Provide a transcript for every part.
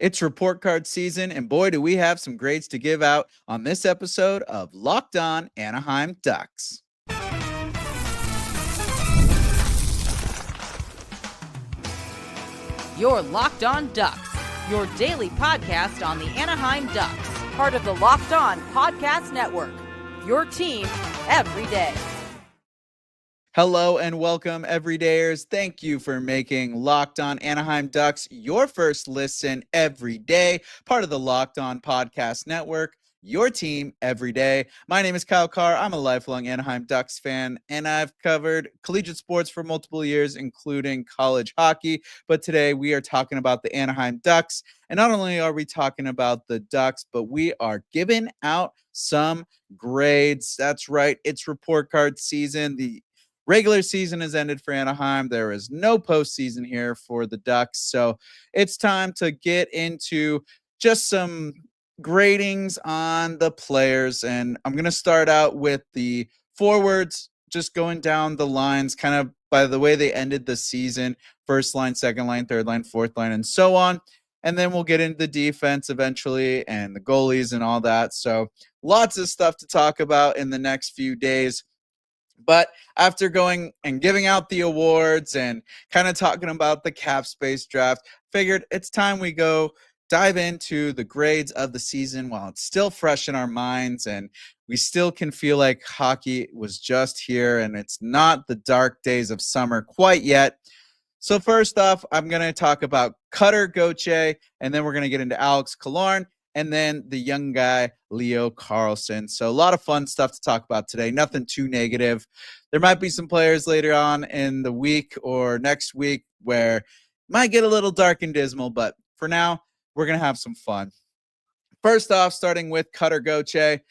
It's report card season, and boy, do we have some grades to give out on this episode of Locked On Anaheim Ducks. You're Locked On Ducks, your daily podcast on the Anaheim Ducks, part of the Locked On Podcast Network, your team every day. Hello and welcome, everydayers. Thank you for making Locked On Anaheim Ducks your first listen every day, part of the Locked On Podcast Network, your team every day. My name is Kyle Carr. I'm a lifelong Anaheim Ducks fan, and I've covered collegiate sports for multiple years, including college hockey. But today we are talking about the Anaheim Ducks. And not only are we talking about the Ducks, but we are giving out some grades. That's right. It's report card season. The regular season has ended for Anaheim. There is no postseason here for the Ducks. So it's time to get into just some gradings on the players. And I'm going to start out with the forwards, just going down the lines kind of by the way they ended the season. First line, second line, third line, fourth line, and so on. And then we'll get into the defense eventually and the goalies and all that. So lots of stuff to talk about in the next few days. But after going and giving out the awards and kind of talking about the cap space draft, figured it's time we go dive into the grades of the season while it's still fresh in our minds and we still can feel like hockey was just here and it's not the dark days of summer quite yet. So first off, I'm going to talk about Gauthier, and then we're going to get into Alex Killorn, and then the young guy, Leo Carlsson. So a lot of fun stuff to talk about today. Nothing too negative. There might be some players later on in the week or next week where it might get a little dark and dismal, but for now, we're going to have some fun. First off, starting with Gauthier.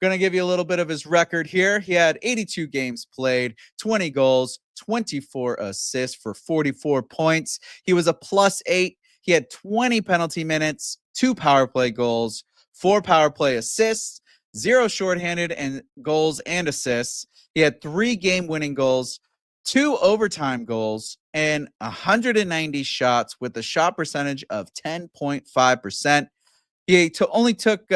Going to give you a little bit of his record here. He had 82 games played, 20 goals, 24 assists for 44 points. He was a +8. He had 20 penalty minutes, 2 power play goals, 4 power play assists, 0 shorthanded and goals and assists. He had 3 game-winning goals, 2 overtime goals, and 190 shots with a shot percentage of 10.5%. He only took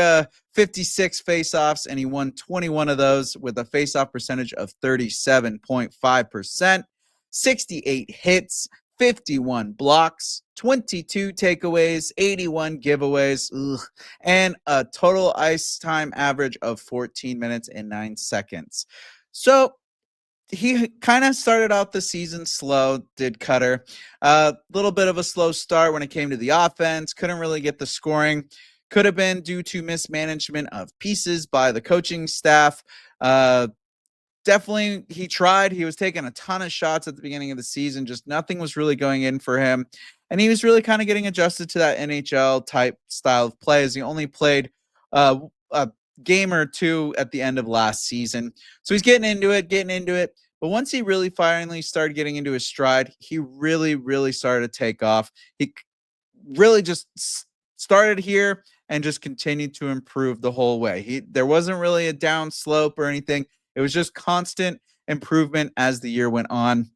56 faceoffs, and he won 21 of those with a faceoff percentage of 37.5%, 68 hits, 51 blocks, 22 takeaways, 81 giveaways, and a total ice time average of 14 minutes and 9 seconds. So he kind of started out the season slow, did Cutter. A little bit of a slow start when it came to the offense. Couldn't really get the scoring. Could have been due to mismanagement of pieces by the coaching staff. Definitely, he tried. He was taking a ton of shots at the beginning of the season. Just nothing was really going in for him. And he was really kind of getting adjusted to that NHL type style of play as he only played a game or two at the end of last season. So he's getting into it. But once he really finally started getting into his stride, he really, really started to take off. He really just started here and just continued to improve the whole way. There wasn't really a down slope or anything. It was just constant improvement as the year went on.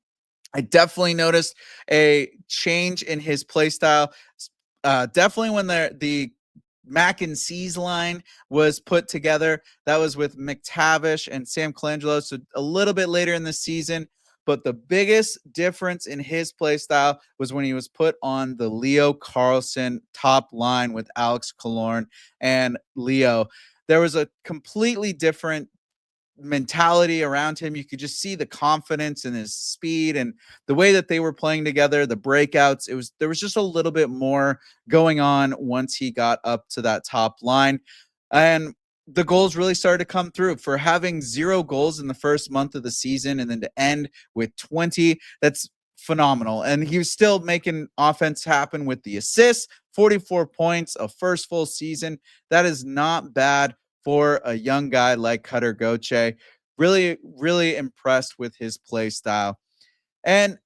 I definitely noticed a change in his play style. Definitely when the Mac and C's line was put together. That was with McTavish and Sam Colangelo. So a little bit later in the season. But the biggest difference in his play style was when he was put on the Leo Carlsson top line with Alex Killorn and Leo. There was a completely different mentality around him. You could just see the confidence and his speed and the way that they were playing together, the breakouts. There was just a little bit more going on once he got up to that top line. And the goals really started to come through. For having 0 goals in the first month of the season and then to end with 20, that's phenomenal. And he was still making offense happen with the assists, 44 points, a first full season. That is not bad for a young guy like Gauthier. Really, really impressed with his play style. And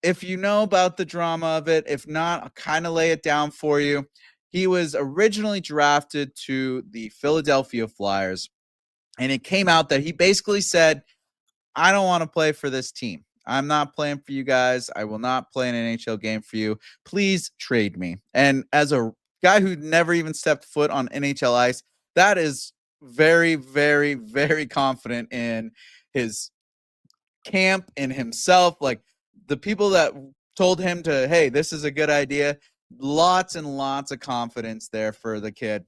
if you know about the drama of it, if not, I'll kind of lay it down for you. He was originally drafted to the Philadelphia Flyers, and it came out that he basically said, I don't want to play for this team. I'm not playing for you guys. I will not play an NHL game for you. Please trade me. And as a guy who never even stepped foot on NHL ice. That is very, very, very confident in his camp, in himself. Like the people that told him to, hey, this is a good idea. Lots and lots of confidence there for the kid.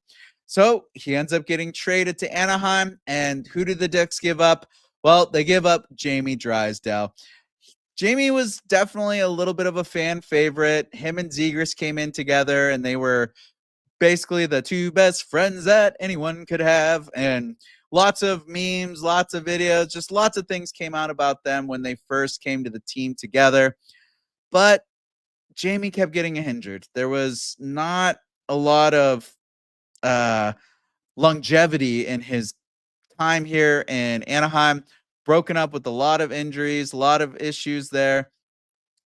So he ends up getting traded to Anaheim. And who did the Ducks give up? Well, they give up Jamie Drysdale. Jamie was definitely a little bit of a fan favorite. Him and Zegras came in together, and they were basically the two best friends that anyone could have. And lots of memes, lots of videos, just lots of things came out about them when they first came to the team together. But Jamie kept getting injured. There was not a lot of uh, longevity in his time here in Anaheim. Broken up with a lot of injuries, a lot of issues there.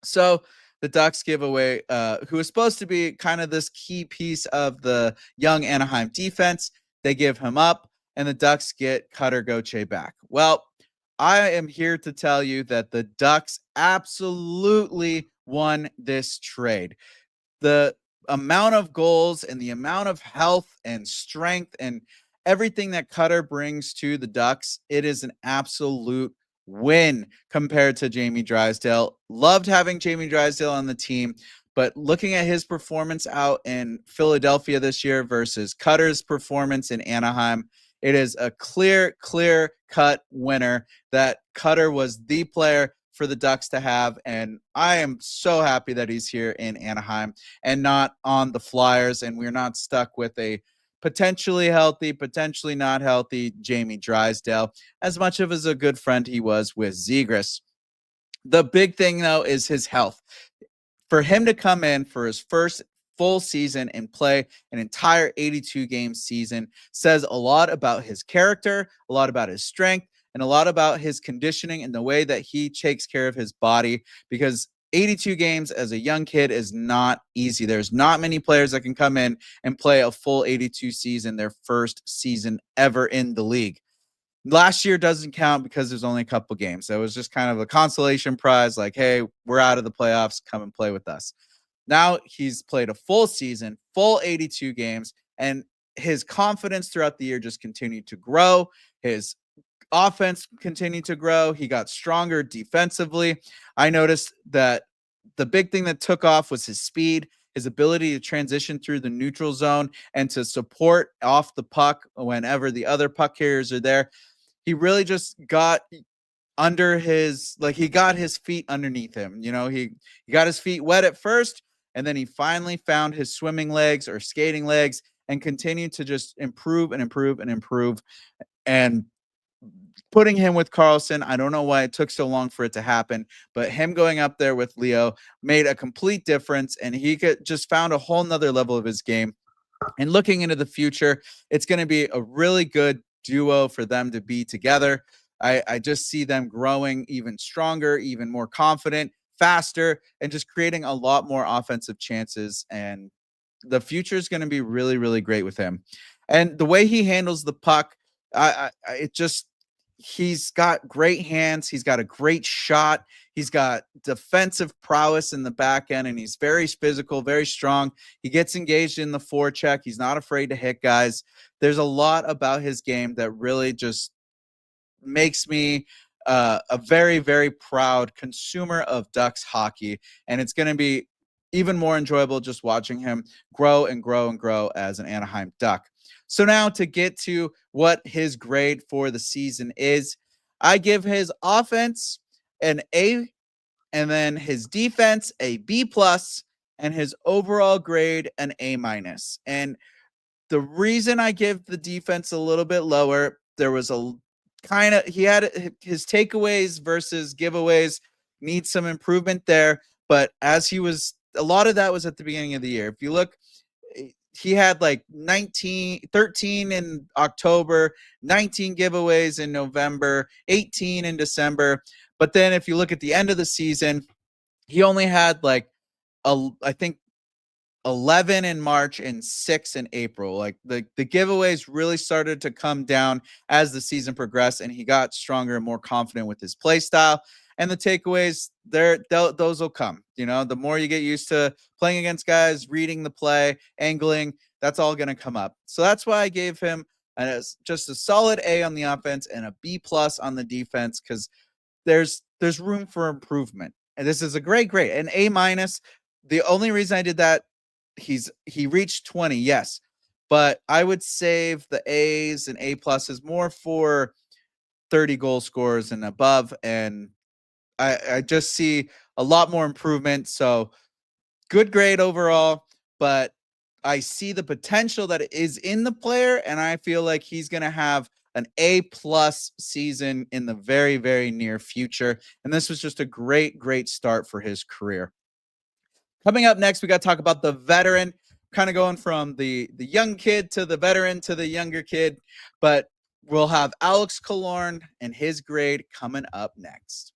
So the Ducks give away who is supposed to be kind of this key piece of the young Anaheim defense. They give him up, and the Ducks get Cutter Gauthier back. Well, I am here to tell you that the Ducks absolutely won this trade. The amount of goals and the amount of health and strength and everything that Cutter brings to the Ducks, it is an absolute win compared to Jamie Drysdale. Loved having Jamie Drysdale on the team, but looking at his performance out in Philadelphia this year versus Cutter's performance in Anaheim, it is a clear cut winner that Cutter was the player for the Ducks to have. And I am so happy that he's here in Anaheim and not on the Flyers. And we're not stuck with a potentially healthy, potentially not healthy Jamie Drysdale, as much of as a good friend he was with Zegras. The big thing, though, is his health. For him to come in for his first full season and play an entire 82 game season says a lot about his character, a lot about his strength, and a lot about his conditioning and the way that he takes care of his body, because 82 games as a young kid is not easy. There's not many players that can come in and play a full 82 season, their first season ever in the league. Last year doesn't count because there's only a couple games. That was just kind of a consolation prize, like, hey, we're out of the playoffs, come and play with us. Now he's played a full season, full 82 games, and his confidence throughout the year just continued to grow. His offense continued to grow. He got stronger defensively. I noticed that the big thing that took off was his speed, his ability to transition through the neutral zone and to support off the puck whenever the other puck carriers are there. He really just got under his, like, he got his feet underneath him. You know, he got his feet wet at first, and then he finally found his swimming legs or skating legs and continued to just improve and improve and improve. And putting him with Carlsson, I don't know why it took so long for it to happen, but him going up there with Leo made a complete difference, and he just found a whole nother level of his game. And looking into the future, it's going to be a really good duo for them to be together. I just see them growing even stronger, even more confident, faster, and just creating a lot more offensive chances. And the future is going to be really, really great with him. And the way he handles the puck, it just, he's got great hands. He's got a great shot. He's got defensive prowess in the back end, and he's very physical, very strong. He gets engaged in the forecheck. He's not afraid to hit guys. There's a lot about his game that really just makes me a very, very proud consumer of Ducks hockey. And it's going to be even more enjoyable just watching him grow and grow and grow as an Anaheim Duck. So now to get to what his grade for the season is, I give his offense an A, and then his defense a B plus, and his overall grade an A minus. And the reason I give the defense a little bit lower, there was a kind of, he had his takeaways versus giveaways need some improvement there. But as he was, a lot of that was at the beginning of the year. If you look, he had like 13 in October, 19 giveaways in November, 18 in December. But then if you look at the end of the season, he only had like, I think 11 in March and 6 in April. Like the giveaways really started to come down as the season progressed, and he got stronger and more confident with his play style. and the takeaways, those will come. The more you get used to playing against guys, reading the play, angling, that's all going to come up. So that's why I gave him just a solid A on the offense and a B plus on the defense, because there's room for improvement. And this is a great grade. An A minus. The only reason I did that, he reached 20, yes, but I would save the A's and A pluses more for 30 goal scorers and above. And I just see a lot more improvement. So good grade overall, but I see the potential that is in the player, and I feel like he's going to have an A plus season in the very, very near future. And this was just a great, great start for his career. Coming up next, we got to talk about the veteran, kind of going from the young kid to the veteran to the younger kid. But we'll have Alex Killorn and his grade coming up next.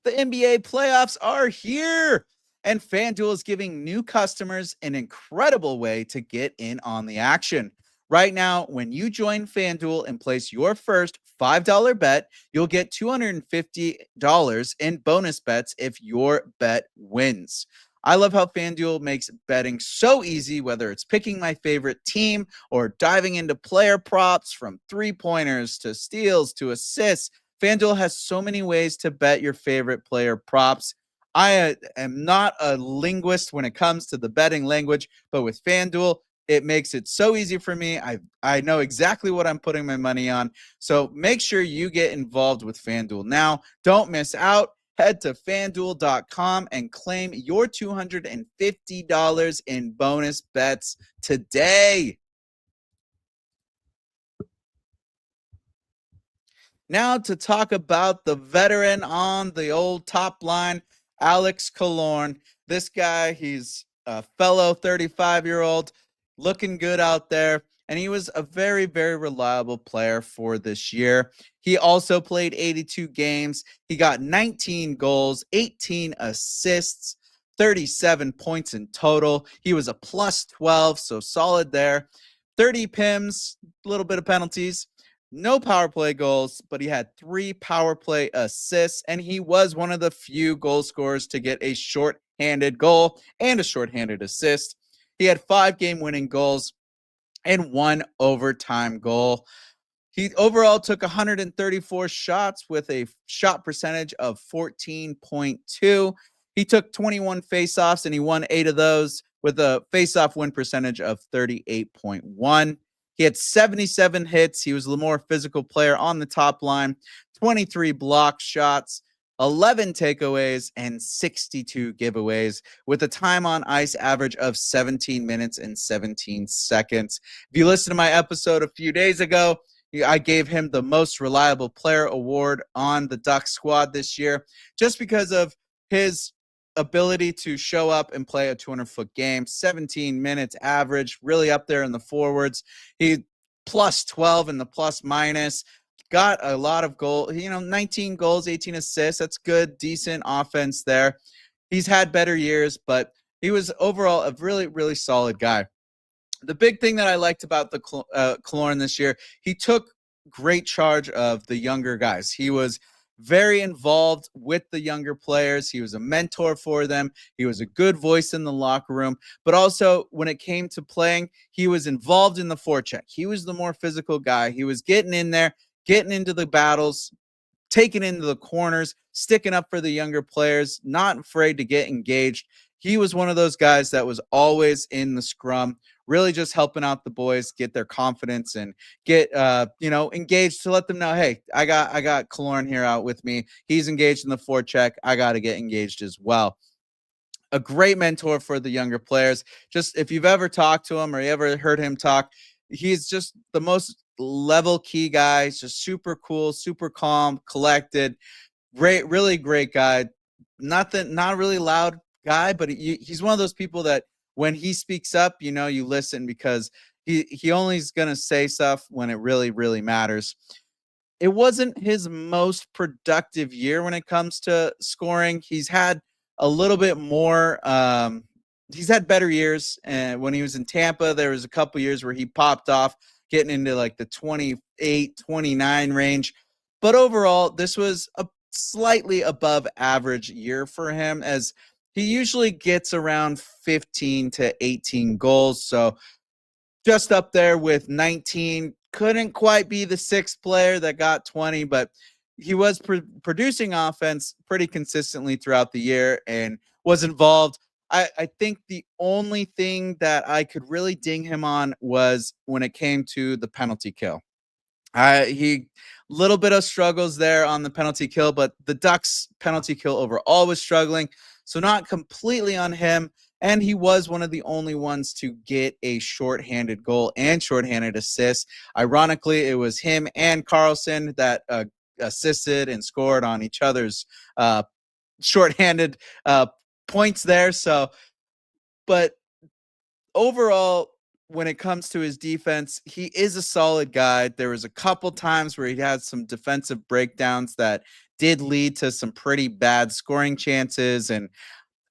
The NBA playoffs are here, and FanDuel is giving new customers an incredible way to get in on the action. Right now, when you join FanDuel and place your first $5 bet, you'll get $250 in bonus bets if your bet wins. I love how FanDuel makes betting so easy, whether it's picking my favorite team or diving into player props, from three-pointers to steals to assists. FanDuel has so many ways to bet your favorite player props. I am not a linguist when it comes to the betting language, but with FanDuel, it makes it so easy for me. I know exactly what I'm putting my money on. So make sure you get involved with FanDuel now. Don't miss out. Head to FanDuel.com and claim your $250 in bonus bets today. Now to talk about the veteran on the old top line, Alex Killorn. This guy, he's a fellow 35-year-old, looking good out there, and he was a very, very reliable player for this year. He also played 82 games. He got 19 goals, 18 assists, 37 points in total. He was a plus 12, so solid there. 30 PIMs, a little bit of penalties. No power play goals, but he had 3 power play assists, and he was one of the few goal scorers to get a short-handed goal and a short-handed assist. He had 5 game-winning goals and 1 overtime goal. He overall took 134 shots with a shot percentage of 14.2. He took 21 faceoffs, and he won 8 of those with a faceoff win percentage of 38.1. He had 77 hits. He was the more physical player on the top line, 23 block shots, 11 takeaways, and 62 giveaways, with a time on ice average of 17 minutes and 17 seconds. If you listened to my episode a few days ago, I gave him the most reliable player award on the Ducks squad this year, just because of his ability to show up and play a 200-foot game. 17 minutes average, really up there in the forwards. He plus 12 in the plus minus, got a lot of goals, 19 goals, 18 assists. That's good, decent offense there. He's had better years, but he was overall a really, really solid guy. The big thing that I liked about the Killorn this year, he took great charge of the younger guys. He was very involved with the younger players. He was a mentor for them. He was a good voice in the locker room. But also, when it came to playing, he was involved in the forecheck. He was the more physical guy. He was getting in there, getting into the battles, taking into the corners, sticking up for the younger players, not afraid to get engaged. He was one of those guys that was always in the scrum, really just helping out the boys get their confidence and get engaged, to let them know, hey, I got Killorn here out with me. He's engaged in the forecheck. I got to get engaged as well. A great mentor for the younger players. Just if you've ever talked to him or you ever heard him talk, he's just the most level key guy. He's just super cool, super calm, collected. Great, really great guy. Not really loud guy, but he's one of those people that when he speaks up, you listen, because he only is going to say stuff when it really, really matters. It wasn't his most productive year when it comes to scoring. He's had a little bit more. He's had better years. And when he was in Tampa, there was a couple years where he popped off, getting into like the 28, 29 range. But overall, this was a slightly above average year for him, as he usually gets around 15 to 18 goals. So just up there with 19. Couldn't quite be the sixth player that got 20, but he was producing offense pretty consistently throughout the year and was involved. I think the only thing that I could really ding him on was when it came to the penalty kill. He little bit of struggles there on the penalty kill, but the Ducks penalty kill overall was struggling. So not completely on him. And he was one of the only ones to get a shorthanded goal and shorthanded assist. Ironically, it was him and Carlsson that assisted and scored on each other's shorthanded points there. So, but overall, when it comes to his defense, he is a solid guy. There was a couple times where he had some defensive breakdowns that did lead to some pretty bad scoring chances. And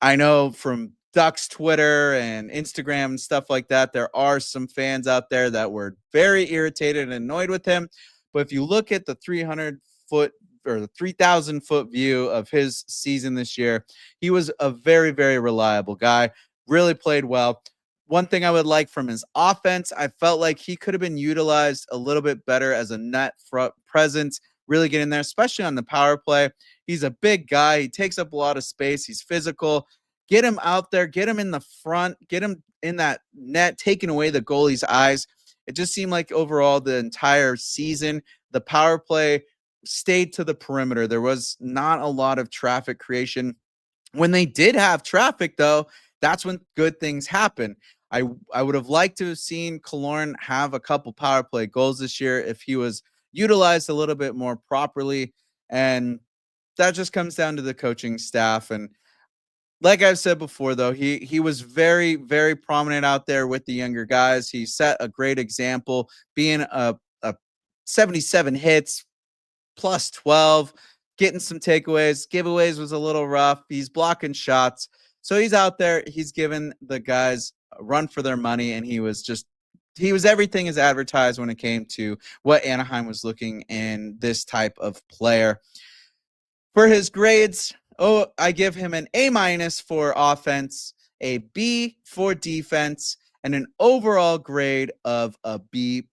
I know from Ducks Twitter and Instagram and stuff like that, there are some fans out there that were very irritated and annoyed with him. But if you look at the 300-foot or the 3,000-foot view of his season this year, he was a very, very reliable guy, really played well. One thing I would like from his offense, I felt like he could have been utilized a little bit better as a net front presence, really get in there, especially on the power play. He's a big guy. He takes up a lot of space. He's physical. Get him out there, get him in the front, get him in that net, taking away the goalie's eyes. It just seemed like overall the entire season, the power play stayed to the perimeter. There was not a lot of traffic creation. When they did have traffic, though, that's when good things happen. I would have liked to have seen Killorn have a couple power play goals this year if he was utilized a little bit more properly. And that just comes down to the coaching staff. And like I've said before, though, he was very, very prominent out there with the younger guys. He set a great example, being a 77 hits, plus 12, getting some takeaways. Giveaways was a little rough. He's blocking shots. So he's out there. He's giving the guys a run for their money, and he was everything as advertised when it came to what Anaheim was looking in this type of player. For his grades, I give him an A- for offense, a B for defense, and an overall grade of a B+.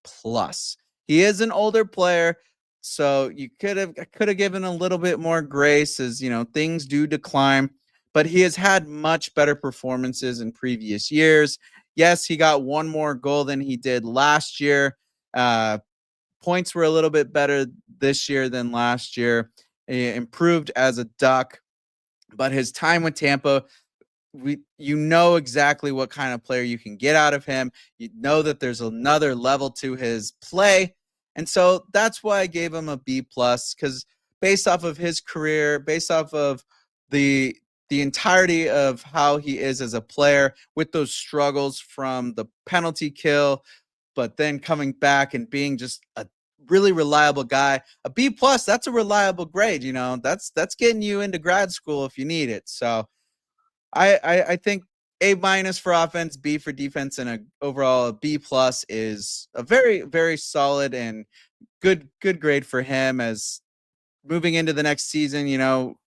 He is an older player, so you could have given a little bit more grace, as things do decline, but he has had much better performances in previous years. Yes, he got one more goal than he did last year. Points were a little bit better this year than last year. He improved as a Duck, but his time with Tampa, you know exactly what kind of player you can get out of him. You know that there's another level to his play. And so that's why I gave him a B+, because based off of his career, based off of the entirety of how he is as a player, with those struggles from the penalty kill, but then coming back and being just a really reliable guy, a B+, that's a reliable grade. That's getting you into grad school if you need it. So I think A- for offense, B for defense, and overall a B+ is a very, very solid and good grade for him. As moving into the next season,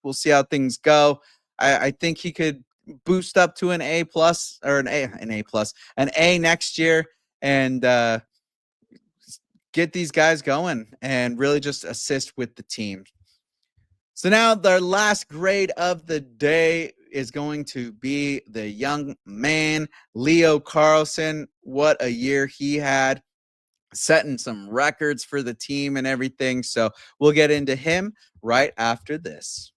we'll see how things go. I think he could boost up to an A+ or an A next year, and get these guys going and really just assist with the team. So now the last grade of the day is going to be the young man, Leo Carlsson. What a year he had, setting some records for the team and everything. So we'll get into him right after this.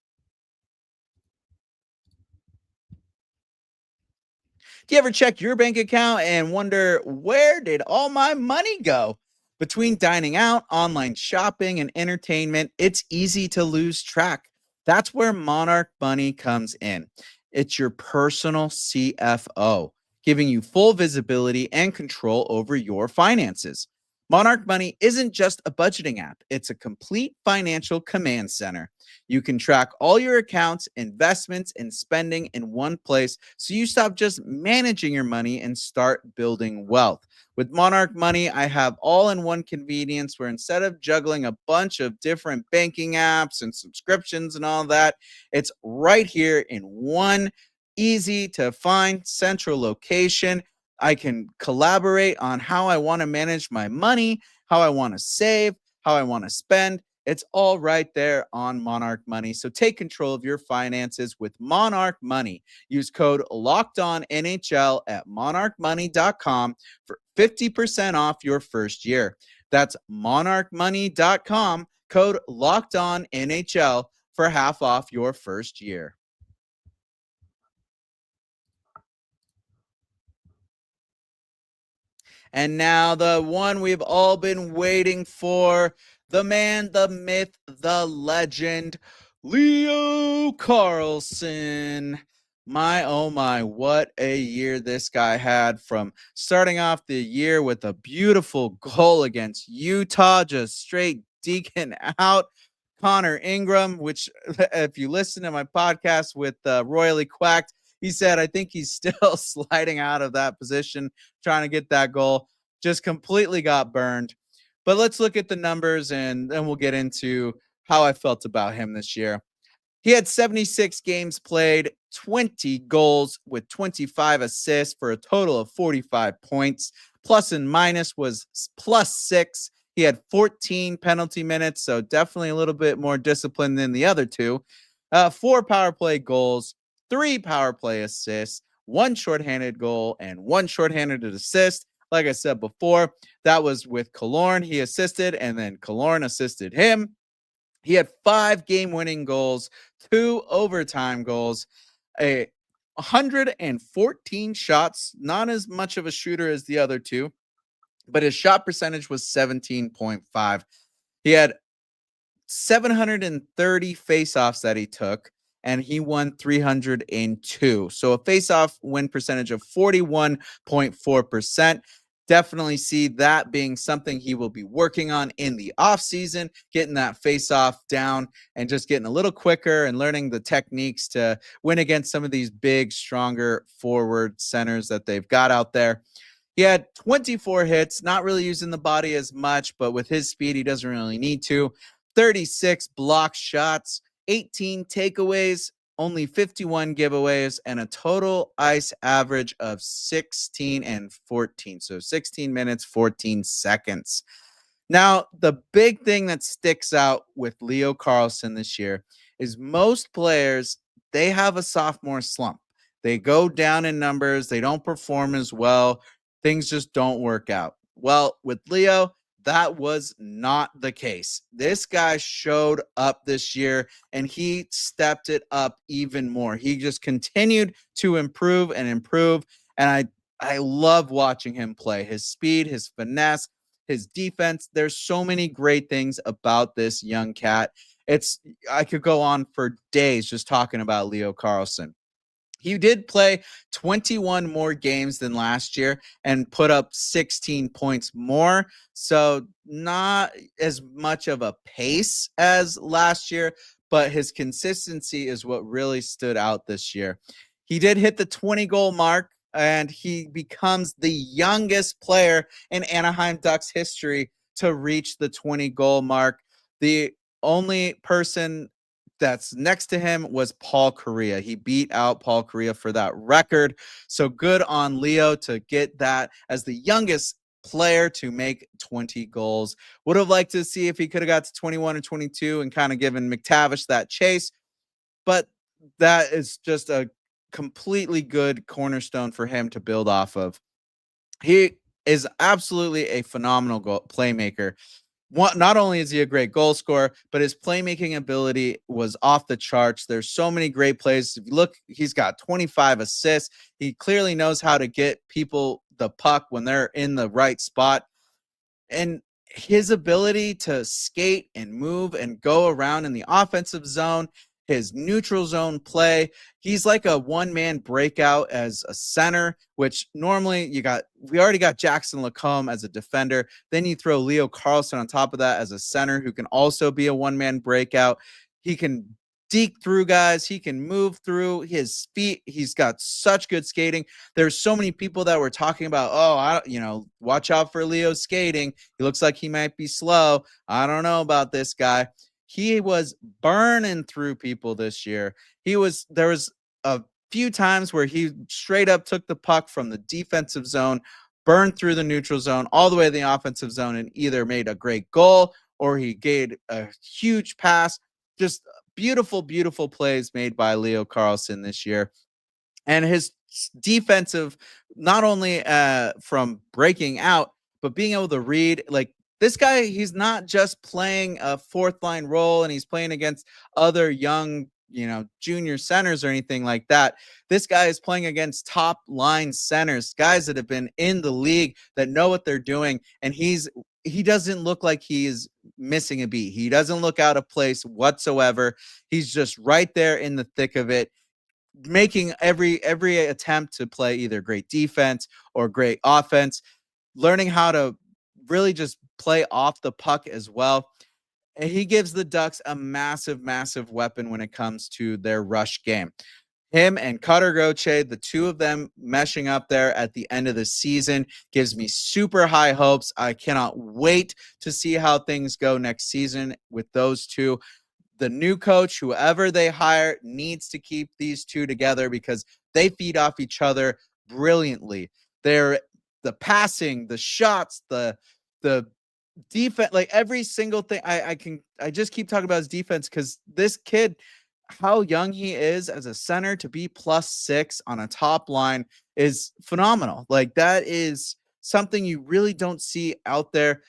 Do you ever check your bank account and wonder, where did all my money go? Between dining out, online shopping, and entertainment, it's easy to lose track. That's where Monarch Money comes in. It's your personal CFO, giving you full visibility and control over your finances. Monarch Money isn't just a budgeting app, it's a complete financial command center. You can track all your accounts, investments, and spending in one place so you stop just managing your money and start building wealth. With Monarch Money, I have all in one convenience where instead of juggling a bunch of different banking apps and subscriptions and all that, it's right here in one easy to find central location. I can collaborate on how I want to manage my money, how I want to save, how I want to spend. It's all right there on Monarch Money. So take control of your finances with Monarch Money. Use code LOCKEDONNHL at monarchmoney.com for 50% off your first year. That's monarchmoney.com, code LOCKEDONNHL for half off your first year. And now the one we've all been waiting for, the man, the myth, the legend, Leo Carlsson. My, oh my, what a year this guy had, from starting off the year with a beautiful goal against Utah, just straight deacon out. Connor Ingram, which if you listen to my podcast with Royally Quacked, he said, I think he's still sliding out of that position, trying to get that goal. Just completely got burned. But let's look at the numbers and then we'll get into how I felt about him this year. He had 76 games played, 20 goals with 25 assists for a total of 45 points. Plus and minus was +6. He had 14 penalty minutes, so definitely a little bit more discipline than the other two. 4 power play goals, 3 power play assists, 1 shorthanded goal, and 1 shorthanded assist. Like I said before, that was with Killorn. He assisted, and then Killorn assisted him. He had 5 game-winning goals, 2 overtime goals, a 114 shots, not as much of a shooter as the other two, but his shot percentage was 17.5. He had 730 faceoffs that he took, and he won 302. So a faceoff win percentage of 41.4%. Definitely see that being something he will be working on in the offseason, getting that faceoff down and just getting a little quicker and learning the techniques to win against some of these big, stronger forward centers that they've got out there. He had 24 hits, not really using the body as much, but with his speed, he doesn't really need to. 36 block shots, 18 takeaways, only 51 giveaways, and a total ice average of 16 and 14. So 16 minutes, 14 seconds. Now, the big thing that sticks out with Leo Carlsson this year is most players, they have a sophomore slump. They go down in numbers, they don't perform as well, things just don't work out. Well, with Leo, that was not the case. This guy showed up this year and he stepped it up even more. He just continued to improve and improve. And I love watching him play. His speed, his finesse, his defense. There's so many great things about this young cat. I could go on for days just talking about Leo Carlsson. He did play 21 more games than last year and put up 16 points more. So not as much of a pace as last year, but his consistency is what really stood out this year. He did hit the 20 goal mark, and he becomes the youngest player in Anaheim Ducks history to reach the 20 goal mark. The only person that's next to him was Paul Kariya. He beat out Paul Kariya for that record. So good on Leo to get that as the youngest player to make 20 goals. Would have liked to see if he could have got to 21 or 22 and kind of given McTavish that chase. But that is just a completely good cornerstone for him to build off of. He is absolutely a phenomenal playmaker. Not only is he a great goal scorer, but his playmaking ability was off the charts. There's so many great plays. If you look, he's got 25 assists. He clearly knows how to get people the puck when they're in the right spot. And his ability to skate and move and go around in the offensive zone his neutral zone play. He's like a one-man breakout as a center, which normally we already got Jackson Lacombe as a defender. Then you throw Leo Carlsson on top of that as a center who can also be a one-man breakout. He can deke through guys. He can move through his feet. He's got such good skating. There's so many people that were talking about, watch out for Leo's skating. He looks like he might be slow. I don't know about this guy. He was burning through people this year. There was a few times where he straight up took the puck from the defensive zone, burned through the neutral zone all the way to the offensive zone, and either made a great goal or he gave a huge pass. Just beautiful, beautiful plays made by Leo Carlsson this year. And his defensive, not only from breaking out, but being able to read, like, this guy, he's not just playing a fourth line role and he's playing against other young, junior centers or anything like that. This guy is playing against top line centers, guys that have been in the league that know what they're doing. And he doesn't look like he is missing a beat. He doesn't look out of place whatsoever. He's just right there in the thick of it, making every attempt to play either great defense or great offense, learning how to really just play off the puck as well. And he gives the Ducks a massive, massive weapon when it comes to their rush game. Him and Cutter Gauthier, the two of them meshing up there at the end of the season, gives me super high hopes. I cannot wait to see how things go next season with those two. The new coach, whoever they hire, needs to keep these two together because they feed off each other brilliantly. They're the passing, the shots, the defense, like every single thing. I just keep talking about his defense because this kid, how young he is as a center to be +6 on a top line is phenomenal. Like, that is something you really don't see out there.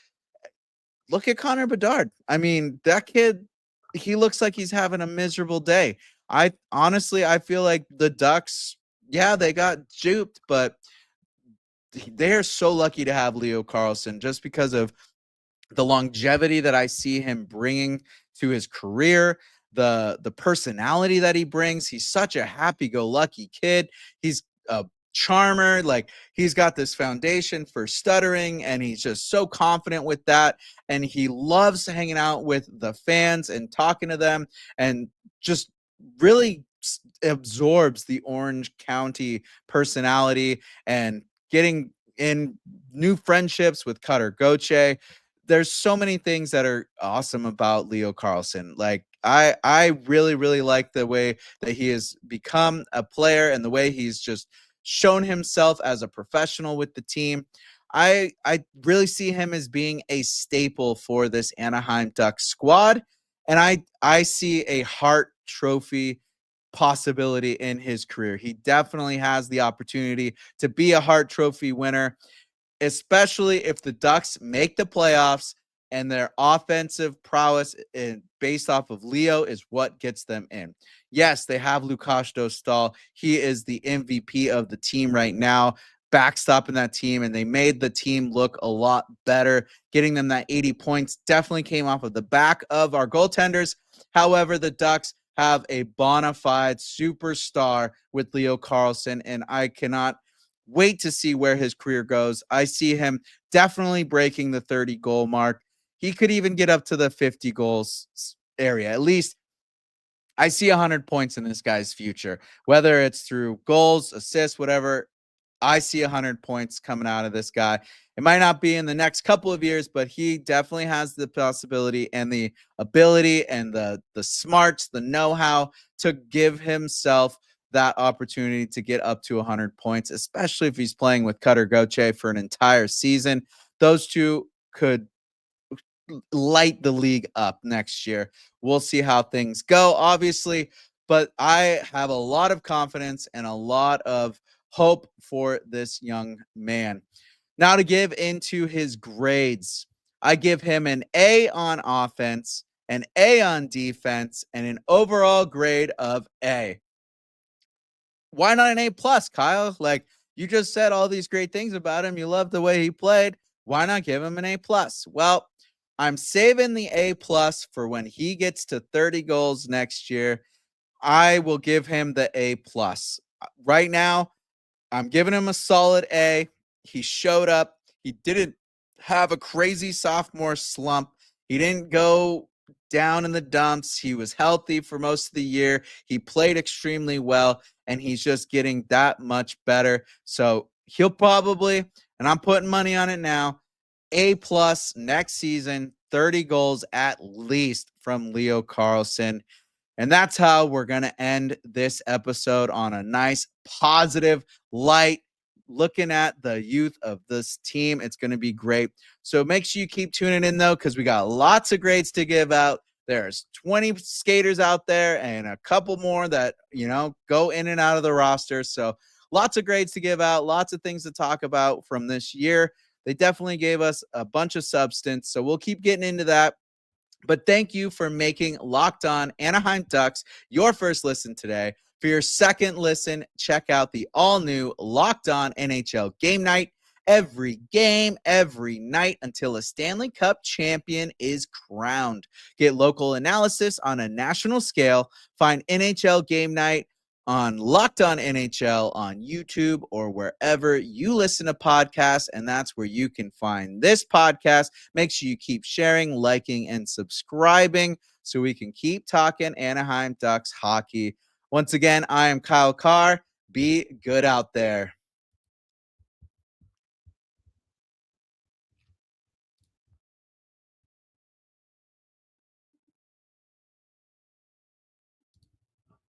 Look at Connor Bedard. I mean, that kid, he looks like he's having a miserable day. I feel like the Ducks, yeah, they got duped, but they're so lucky to have Leo Carlsson just because of the longevity that I see him bringing to his career, the personality that he brings. He's such a happy-go-lucky kid. He's a charmer. Like, he's got this foundation for stuttering, and he's just so confident with that. And he loves hanging out with the fans and talking to them, and just really absorbs the Orange County personality and getting in new friendships with Cutter Gauthier. There's so many things that are awesome about Leo Carlsson. Like, I really, really like the way that he has become a player and the way he's just shown himself as a professional with the team. I really see him as being a staple for this Anaheim Ducks squad. And I see a Hart Trophy possibility in his career. He definitely has the opportunity to be a Hart Trophy winner, especially if the Ducks make the playoffs and their offensive prowess based off of Leo is what gets them in. Yes, they have Lukasz Dostal. He is the MVP of the team right now, backstopping that team, and they made the team look a lot better. Getting them that 80 points definitely came off of the back of our goaltenders. However, the Ducks have a bona fide superstar with Leo Carlsson, and I cannot wait to see where his career goes. I see him definitely breaking the 30 goal mark. He could even get up to the 50 goals area. At least I see 100 points in this guy's future, whether it's through goals, assists, whatever. I see 100 points coming out of this guy. It might not be in the next couple of years, but he definitely has the possibility and the ability and the smarts, the know-how to give himself that opportunity to get up to 100 points, especially if he's playing with Cutter Gauthier for an entire season. Those two could light the league up next year. We'll see how things go, obviously, but I have a lot of confidence and a lot of hope for this young man. Now, to give into his grades, I give him an A on offense, an A on defense, and an overall grade of A. Why not an A plus, Kyle? Like, you just said all these great things about him. You love the way he played. Why not give him an A plus? Well, I'm saving the A plus for when he gets to 30 goals next year. I will give him the A plus. Right now, I'm giving him a solid A. He showed up. He didn't have a crazy sophomore slump. He didn't go down in the dumps. He was healthy for most of the year. He played extremely well, and he's just getting that much better. So he'll probably, and I'm putting money on it now, A plus next season, 30 goals at least from Leo Carlsson. And that's how we're going to end this episode, on a nice, positive, light, looking at the youth of this team. It's going to be great. So make sure you keep tuning in, though, because we got lots of grades to give out. There's 20 skaters out there and a couple more that, go in and out of the roster. So lots of grades to give out, lots of things to talk about from this year. They definitely gave us a bunch of substance. So we'll keep getting into that. But thank you for making Locked On Anaheim Ducks your first listen today. For your second listen, check out the all-new Locked On NHL Game Night. Every game, every night, until a Stanley Cup champion is crowned. Get local analysis on a national scale. Find NHL Game Night on Locked On NHL on YouTube or wherever you listen to podcasts. And that's where you can find this podcast. Make sure you keep sharing, liking, and subscribing so we can keep talking Anaheim Ducks hockey. Once again, I am Kyle Carr. Be good out there.